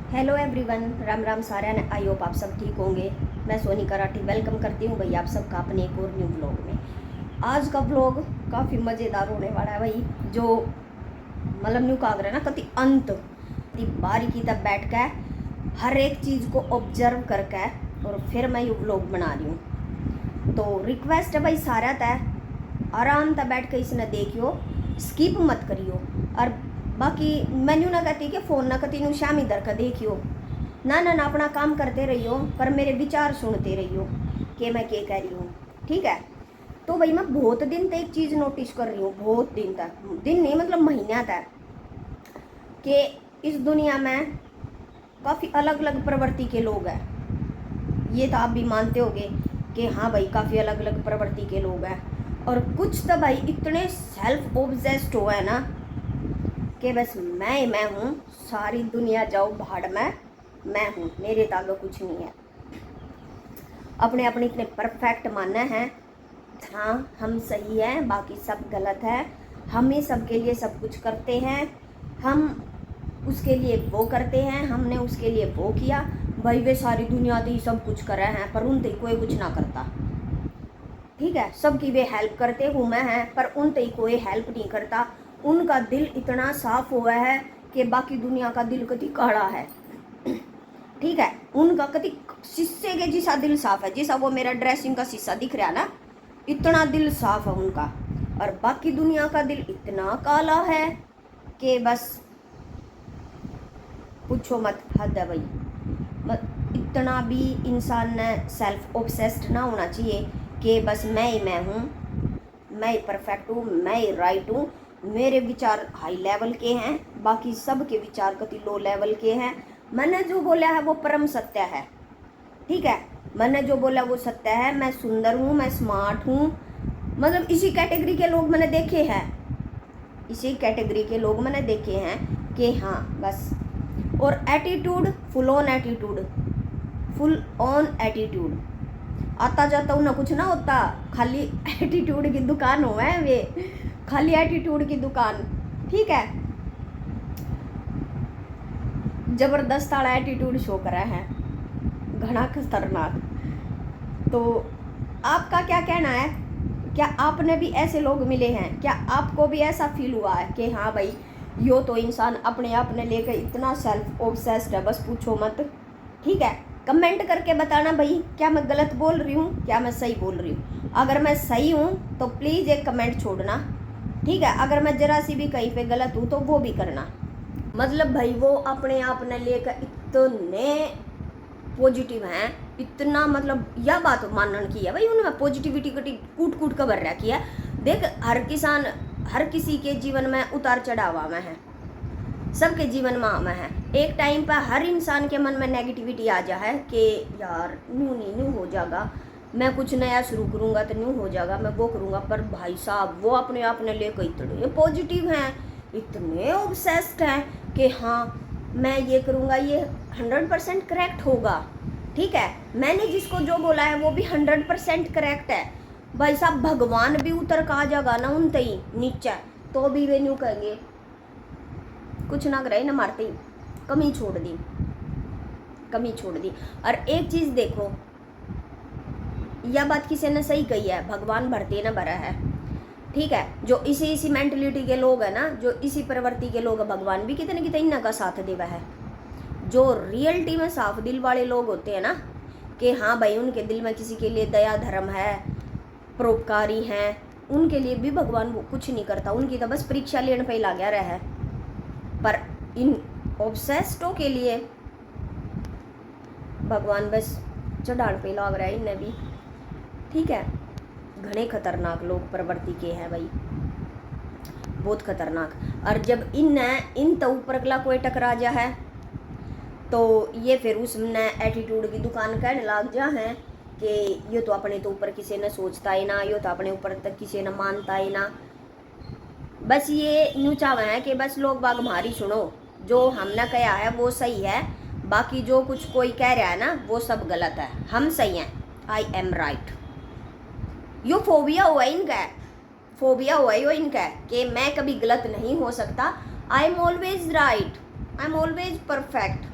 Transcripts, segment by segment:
Hello everyone, Ram Ram सारे ने। I hope आप सब ठीक होंगे। मैं सोनी कराठी वेलकम करती हूँ भाई आप सबका अपने एक और न्यू ब्लॉग में। आज का ब्लॉग काफ़ी मज़ेदार होने वाला है भाई। जो मतलब न्यू काग रहा है ना, कति अंत बारीकी तक बैठ कर हर एक चीज़ को ऑब्जर्व करके और फिर मैं ये ब्लॉग बना रही हूँ। तो रिक्वेस्ट है भाई सारा तय आराम तक बैठ कर इसने देखियो, स्किप मत करियो। और बाकी मैन्यू ना कहती कि फ़ोन ना कती शाम इधर का देखियो, ना ना ना अपना काम करते रहियो, पर मेरे विचार सुनते रहियो कि मैं क्या कह रही हूँ। ठीक है। तो भाई मैं बहुत दिन तक एक चीज़ नोटिस कर रही हूँ, बहुत दिन तक, दिन नहीं मतलब महीना तक, कि इस दुनिया में काफ़ी अलग अलग प्रवृत्ति के लोग हैं। ये तो आप भी मानते होगे कि हाँ भाई काफ़ी अलग अलग प्रवृत्ति के लोग हैं। और कुछ तो भाई इतने सेल्फ ऑब्सेस्ड हो है ना कि बस मैं हूँ, सारी दुनिया जाओ भाड़ में, मैं हूँ, मेरे तागे कुछ नहीं है। अपने अपने इतने परफेक्ट मानना है, हाँ हम सही हैं बाकी सब गलत है, हम ही सबके लिए सब कुछ करते हैं, हम उसके लिए वो करते हैं, हमने उसके लिए वो किया। भाई वे सारी दुनिया तो ही सब कुछ कर रहे हैं पर उनते कोई कुछ ना करता। ठीक है, सबकी वे हेल्प करते हूँ मैं है, पर उनते ही कोई हेल्प नहीं करता। उनका दिल इतना साफ हुआ है कि बाकी दुनिया का दिल कति काला है। ठीक है, उनका कति शीशे के जैसा दिल साफ है, जैसा वो मेरा ड्रेसिंग का शीशा दिख रहा है ना, इतना दिल साफ है उनका। और बाकी दुनिया का दिल इतना काला है कि बस पूछो मत, हद है भाई। इतना भी इंसान ने सेल्फ ऑब्सेस्ड ना होना चाहिए कि बस मैं ही मैं हूँ, मैं ही परफेक्ट हूँ, मैं ही राइट हूँ, मेरे विचार हाई लेवल के हैं, बाकी सब के विचार कति लो लेवल के हैं। मैंने जो बोला है वो परम सत्य है। ठीक है, मैंने जो बोला वो सत्य है। मैं सुंदर हूँ, मैं स्मार्ट हूँ, मतलब इसी कैटेगरी के लोग मैंने देखे हैं, इसी कैटेगरी के लोग मैंने देखे हैं कि हाँ बस। और attitude, full on attitude, full on attitude, आता जाता हूँ ना कुछ ना होता, खाली एटीट्यूड की दुकान हो है वे, खाली एटीट्यूड की दुकान। ठीक है, जबरदस्त वाला एटीट्यूड शो करा है, घना खतरनाक। तो आपका क्या कहना है? क्या आपने भी ऐसे लोग मिले हैं? क्या आपको भी ऐसा फील हुआ है कि हाँ भाई यो तो इंसान अपने आप ने लेकर इतना सेल्फ ऑब्सेस्ड है, बस पूछो मत। ठीक है, कमेंट करके बताना भाई, क्या मैं गलत बोल रही हूँ, क्या मैं सही बोल रही हूँ। अगर मैं सही हूँ तो प्लीज़ एक कमेंट छोड़ना। ठीक है, अगर मैं जरा सी भी कहीं पे गलत हूँ तो वो भी करना। मतलब भाई वो अपने आप ने लेकर इतने पॉजिटिव हैं, इतना मतलब यह बात मानने की है भाई, उनमें पॉजिटिविटी कटी कूट कूट कर भर रखी है। देख, हर किसान, हर किसी के जीवन में उतार चढ़ावा में है, सबके जीवन में है। एक टाइम पर हर इंसान के मन में नेगेटिविटी आ जा है कि यार न्यू नहीं न्यू हो जाएगा, मैं कुछ नया शुरू करूँगा तो न्यू हो जाएगा, मैं वो करूँगा। पर भाई साहब वो अपने आप ने लेकर इतने पॉजिटिव हैं, इतने ऑब्सेस्ड हैं कि हाँ मैं ये करूँगा, ये 100% करेक्ट होगा। ठीक है, मैंने जिसको जो बोला है वो भी 100% करेक्ट है। भाई साहब भगवान भी उतर का आ जाएगा ना उन तई नीचे, तो भी वे न्यू कहेंगे कुछ ना करे ना, मारते ही कमी छोड़ दी, कमी छोड़ दी। और एक चीज़ देखो, यह बात किसी ने सही कही है, भगवान भरते ना भरा है। ठीक है, जो इसी मेंटलिटी के लोग हैं ना, जो इसी प्रवृत्ति के लोग, भगवान भी कितने कितने इन्ना का साथ देवा है। जो रियलिटी में साफ दिल वाले लोग होते हैं ना, कि हाँ भाई उनके दिल में किसी के लिए दया धर्म है, परोपकारी हैं, उनके लिए भी भगवान वो कुछ नहीं करता, उनकी तो बस परीक्षा लेने पे ही ला गया रहा है। पर इन ऑब्सेस्टों के लिए भगवान बस चढ़ान पे लग रहा है इन्हें भी। ठीक है, घने खतरनाक लोग प्रवृत्ति के हैं भाई, बहुत खतरनाक। और जब इन तो ऊपर अगला कोई टकरा जा है तो ये फिर उसने एटीट्यूड की दुकान कहने लग जा है कि ये तो अपने तो ऊपर किसी ने सोचता ही ना, ये तो अपने ऊपर तक किसी ने मानता ही ना। बस ये न्यू चाव है कि बस लोग बाग हमारी सुनो, जो हमने कहा है वो सही है, बाकी जो कुछ कोई कह रहा है ना वो सब गलत है, हम सही हैं, I am right. Yo phobia हुआ इनका, फोबिया हुआ यो इनका कि मैं कभी गलत नहीं हो सकता, I am always right, I am always perfect.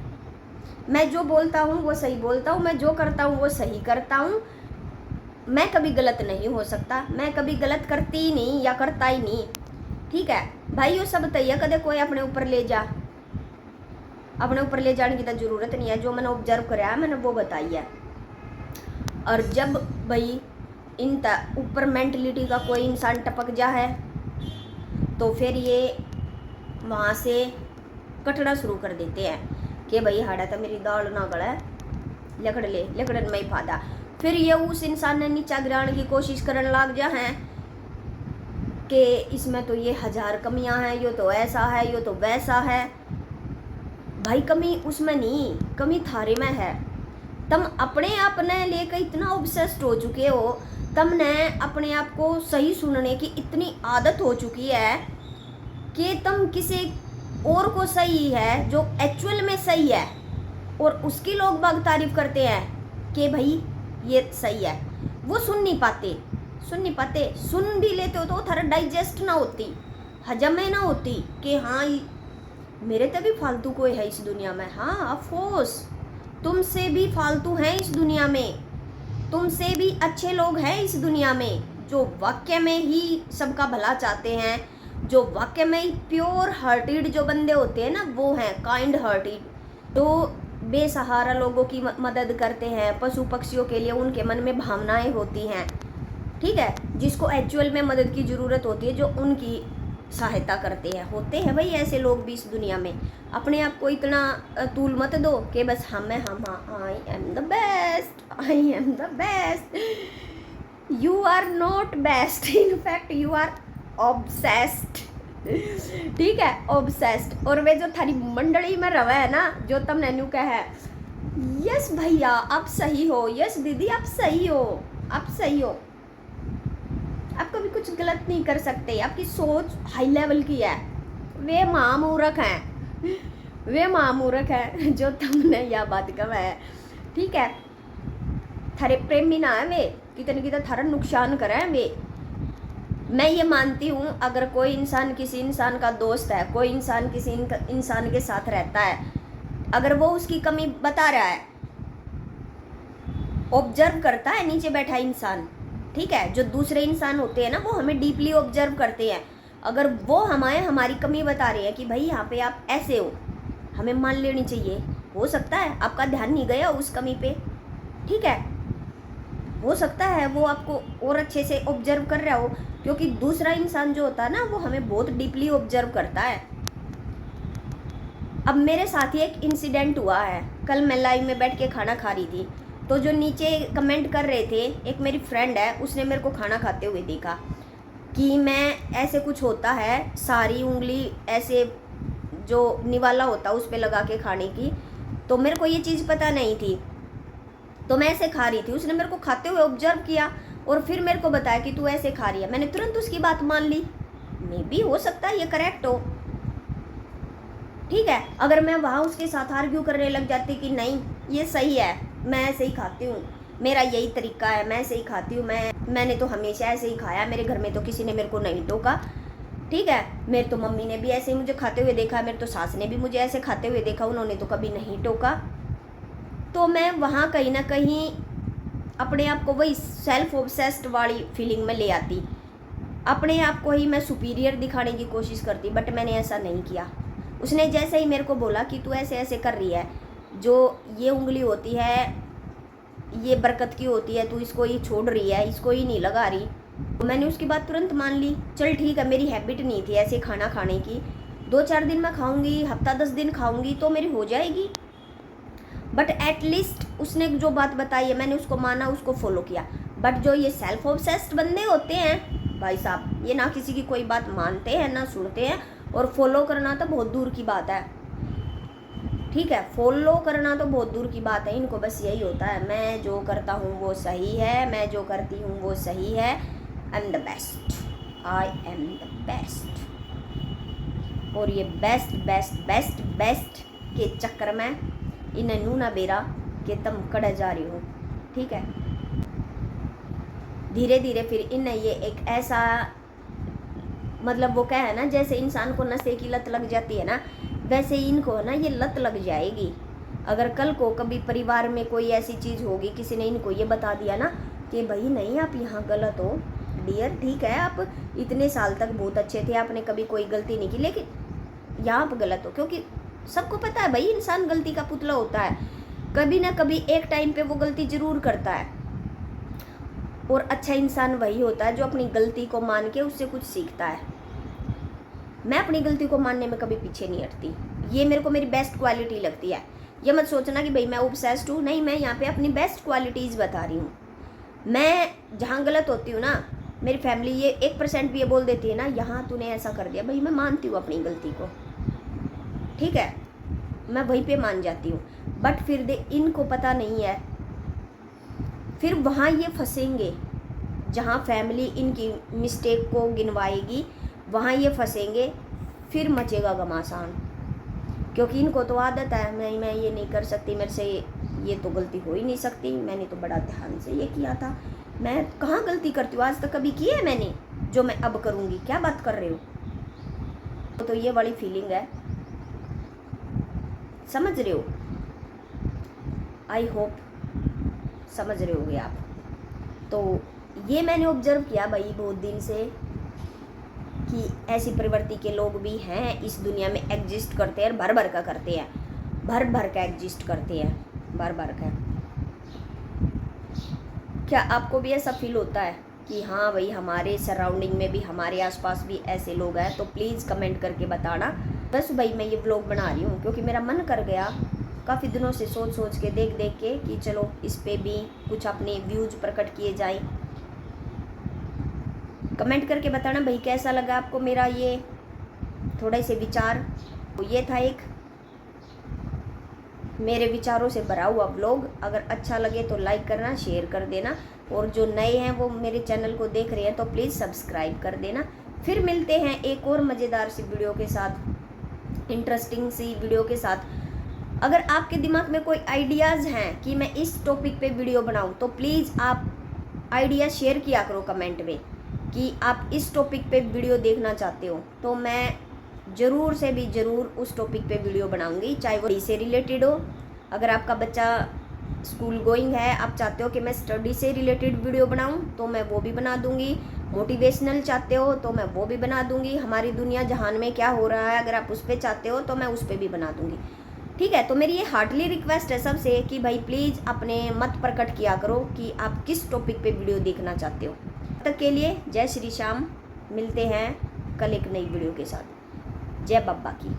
मैं जो बोलता हूँ वो सही बोलता हूँ, मैं जो करता हूँ वो सही करता हूँ, मैं कभी गलत नहीं हो सकता, मैं कभी गलत करती ही नहीं या करता ही नहीं। ठीक है भाई, वो सब तैयार कदे कोई अपने ऊपर ले जा, अपने ऊपर ले जाने की तो जरूरत नहीं है। जो मैंने ऑब्जर्व कराया है मैंने वो बताई है। और जब भाई इन ऊपर मेंटलिटी का कोई इंसान टपक जा है तो फिर ये वहाँ से कटना शुरू कर देते हैं कि भाई हाड़ा तो मेरी दाल ना गले, लकड़ ले लकड़न में ही फादा। फिर ये उस इंसान ने नीचा गिराने की कोशिश करने लग जा है कि इसमें तो ये 1000 कमियां हैं, यो तो ऐसा है, यो तो वैसा है। भाई कमी उसमें नहीं, कमी थारे में है। तुम अपने आप ने लेकर इतना ऑब्सेस्ड हो चुके हो, तुमने अपने आप को सही सुनने की इतनी आदत हो चुकी है कि तुम किसी और को सही है जो एक्चुअल में सही है और उसकी लोग बाग तारीफ करते हैं कि भाई ये सही है, वो सुन नहीं पाते। सुन भी लेते हो तो थारा डाइजेस्ट ना होती, हजम में ना होती कि हाँ मेरे तो भी फालतू कोई है इस दुनिया में। हाँ ऑफ कोर्स, तुमसे भी फालतू हैं इस दुनिया में, तुमसे भी अच्छे लोग हैं इस दुनिया में, जो वाकई में ही सबका भला चाहते हैं, जो वाकई में ही प्योर हार्टेड जो बंदे होते हैं ना, वो हैं काइंड हार्टेड, जो बेसहारा लोगों की मदद करते हैं, पशु पक्षियों के लिए उनके मन में भावनाएं होती हैं। ठीक है, जिसको एक्चुअल में मदद की ज़रूरत होती है, जो उनकी सहायता करते हैं। होते हैं भाई ऐसे लोग भी इस दुनिया में। अपने आप को इतना तूल मत दो कि बस हम I am the best, I am the best. You are not best, in fact you are obsessed. ठीक है, ऑब्सेस्ड। और वे जो थारी मंडली में रवा है ना, जो तुमने न्यू कहा है यस भैया आप सही हो, यस दीदी आप सही हो, आप सही हो, आप कभी कुछ गलत नहीं कर सकते, आपकी सोच हाई लेवल की है। वे महामूर्ख हैं, वे महामूर्ख हैं जो तुमने यह बात कहा है। ठीक है, थारे प्रेमी ना है वे, कितने कितना थारा नुकसान करे हैं वे। मैं ये मानती हूँ अगर कोई इंसान किसी इंसान का दोस्त है, कोई इंसान किसी इंसान के साथ रहता है, अगर वो उसकी कमी बता रहा है, ऑब्जर्व करता है नीचे बैठा इंसान, ठीक है, जो दूसरे इंसान होते हैं ना वो हमें डीपली ऑब्जर्व करते हैं, अगर वो हमारी कमी बता रहे हैं कि भाई यहाँ पे आप ऐसे हो, हमें मान लेनी चाहिए। हो सकता है आपका ध्यान नहीं गया उस कमी पे, ठीक है, हो सकता है वो आपको और अच्छे से ऑब्जर्व कर रहा हो, क्योंकि दूसरा इंसान जो होता है ना वो हमें बहुत डीपली ऑब्जर्व करता है। अब मेरे साथ ही एक इंसिडेंट हुआ है। कल मैं लाइव में बैठ के खाना खा रही थी, तो जो नीचे कमेंट कर रहे थे, एक मेरी फ्रेंड है, उसने मेरे को खाना खाते हुए देखा कि मैं ऐसे कुछ होता है, सारी उंगली ऐसे जो निवाला होता है उस पर लगा के खाने की, तो मेरे को ये चीज़ पता नहीं थी, तो मैं ऐसे खा रही थी। उसने मेरे को खाते हुए ऑब्जर्व किया और फिर मेरे को बताया कि तू ऐसे खा रही है। मैंने तुरंत उसकी बात मान ली, मे बी हो सकता है ये करेक्ट हो, ठीक है। अगर मैं वहाँ उसके साथ आर्ग्यू करने लग जाती कि नहीं ये सही है, मैं ऐसे ही खाती हूँ, मेरा यही तरीका है, मैं ऐसे ही खाती हूँ, मैंने तो हमेशा ऐसे ही खाया, मेरे घर में तो किसी ने मेरे को नहीं टोका, ठीक है, मेरे तो मम्मी ने भी ऐसे ही मुझे खाते हुए देखा, मेरे तो सास ने भी मुझे ऐसे खाते हुए देखा, उन्होंने तो कभी नहीं टोका। तो मैं वहाँ कहीं ना कहीं अपने आप को वही सेल्फ ऑब्सेस्ड वाली फीलिंग में ले आती, अपने आप को ही मैं सुपीरियर दिखाने की कोशिश करती, बट मैंने ऐसा नहीं किया। उसने जैसे ही मेरे को बोला कि तू ऐसे ऐसे कर रही है, जो ये उंगली होती है ये बरकत की होती है, तू इसको ही छोड़ रही है, इसको ही नहीं लगा रही, तो मैंने उसकी बात तुरंत मान ली। चल ठीक है, मेरी हैबिट नहीं थी ऐसे खाना खाने की, 2-4 दिन मैं खाऊंगी, हफ्ता 10 दिन खाऊंगी तो मेरी हो जाएगी, बट एटलीस्ट उसने जो बात बताई है मैंने उसको माना, उसको फॉलो किया। बट जो ये सेल्फ ऑब्सेस्ड बंदे होते हैं भाई साहब, ये ना किसी की कोई बात मानते हैं ना सुनते हैं, और फॉलो करना तो बहुत दूर की बात है, ठीक है, फॉलो करना तो बहुत दूर की बात है। इनको बस यही होता है, मैं जो करता हूँ वो सही है, मैं जो करती हूँ वो सही है, आई am the best, I am the best. और ये बेस्ट बेस्ट बेस्ट बेस्ट के चक्कर में इन्हें नूना बेरा कि तुम कड़ जा रही हो, ठीक है। धीरे धीरे फिर इन्हें ये एक ऐसा, मतलब वो क्या है ना, जैसे इंसान को नशे की लत लग जाती है ना, वैसे इनको ना ये लत लग जाएगी। अगर कल को कभी परिवार में कोई ऐसी चीज़ होगी, किसी ने इनको ये बता दिया ना कि भाई नहीं आप यहाँ गलत हो, डियर ठीक है आप इतने साल तक बहुत अच्छे थे, आपने कभी कोई गलती नहीं की, लेकिन यहाँ आप गलत हो, क्योंकि सबको पता है भाई इंसान गलती का पुतला होता है, कभी ना कभी एक टाइम पे वो गलती जरूर करता है। और अच्छा इंसान वही होता है जो अपनी गलती को मान के उससे कुछ सीखता है। मैं अपनी गलती को मानने में कभी पीछे नहीं हटती, ये मेरे को मेरी बेस्ट क्वालिटी लगती है। ये मत सोचना कि भाई मैं ऑब्सेस्ड हूँ, नहीं, मैं यहाँ पे अपनी बेस्ट क्वालिटीज़ बता रही हूँ। मैं जहाँ गलत होती हूँ ना, मेरी फैमिली ये 1% भी ये बोल देती है ना, यहाँ तूने ऐसा कर दिया, भाई मैं मानती हूँ अपनी गलती को, ठीक है, मैं वहीं पे मान जाती हूँ। बट फिर इनको पता नहीं है, फिर वहाँ ये फंसेंगे जहाँ फैमिली इनकी मिस्टेक को गिनवाएगी, वहाँ ये फंसेंगे, फिर मचेगा घमासान। क्योंकि इनको तो आदत है, मैं ये नहीं कर सकती, मेरे से ये तो गलती हो ही नहीं सकती, मैंने तो बड़ा ध्यान से ये किया था, मैं कहाँ गलती करती हूँ, आज तक कभी की है मैंने जो मैं अब करूँगी, क्या बात कर रहे हो। तो ये वाली फीलिंग है, समझ रहे हो, आई होप समझ रहे होगे आप। तो ये मैंने ऑब्जर्व किया भाई बहुत दिन से कि ऐसी प्रवृत्ति के लोग भी हैं इस दुनिया में, एग्जिस्ट करते हैं, भर भर का करते हैं, भर भर का एग्जिस्ट करते हैं, भर भर का। क्या आपको भी ऐसा फील होता है कि हाँ भाई हमारे सराउंडिंग में भी, हमारे आसपास भी ऐसे लोग हैं? तो प्लीज़ कमेंट करके बताना। बस भाई मैं ये व्लॉग बना रही हूँ क्योंकि मेरा मन कर गया काफ़ी दिनों से, सोच सोच के, देख देख के कि चलो इस पे भी कुछ अपने व्यूज प्रकट किए जाएं। कमेंट करके बताना भाई कैसा लगा आपको मेरा ये थोड़े से विचार। तो ये था एक मेरे विचारों से भरा हुआ व्लॉग। अगर अच्छा लगे तो लाइक करना, शेयर कर देना, और जो नए हैं वो मेरे चैनल को देख रहे हैं तो प्लीज़ सब्सक्राइब कर देना। फिर मिलते हैं एक और मज़ेदार सी वीडियो के साथ, इंटरेस्टिंग सी वीडियो के साथ। अगर आपके दिमाग में कोई आइडियाज़ हैं कि मैं इस टॉपिक पे वीडियो बनाऊं तो प्लीज़ आप आइडिया शेयर किया करो कमेंट में कि आप इस टॉपिक पे वीडियो देखना चाहते हो, तो मैं ज़रूर से भी ज़रूर उस टॉपिक पे वीडियो बनाऊंगी, चाहे वो स्टडी से रिलेटेड हो। अगर आपका बच्चा स्कूल गोइंग है, आप चाहते हो कि मैं स्टडी से रिलेटेड वीडियो बनाऊं तो मैं वो भी बना दूंगी। मोटिवेशनल चाहते हो तो मैं वो भी बना दूंगी। हमारी दुनिया जहान में क्या हो रहा है अगर आप उस पर चाहते हो तो मैं उस पर भी बना दूंगी, ठीक है। तो मेरी ये हार्डली रिक्वेस्ट है सबसे कि भाई प्लीज़ अपने मत प्रकट किया करो कि आप किस टॉपिक पे वीडियो देखना चाहते हो। तब तक के लिए जय श्री श्याम, मिलते हैं कल एक नई वीडियो के साथ। जय बाबा की।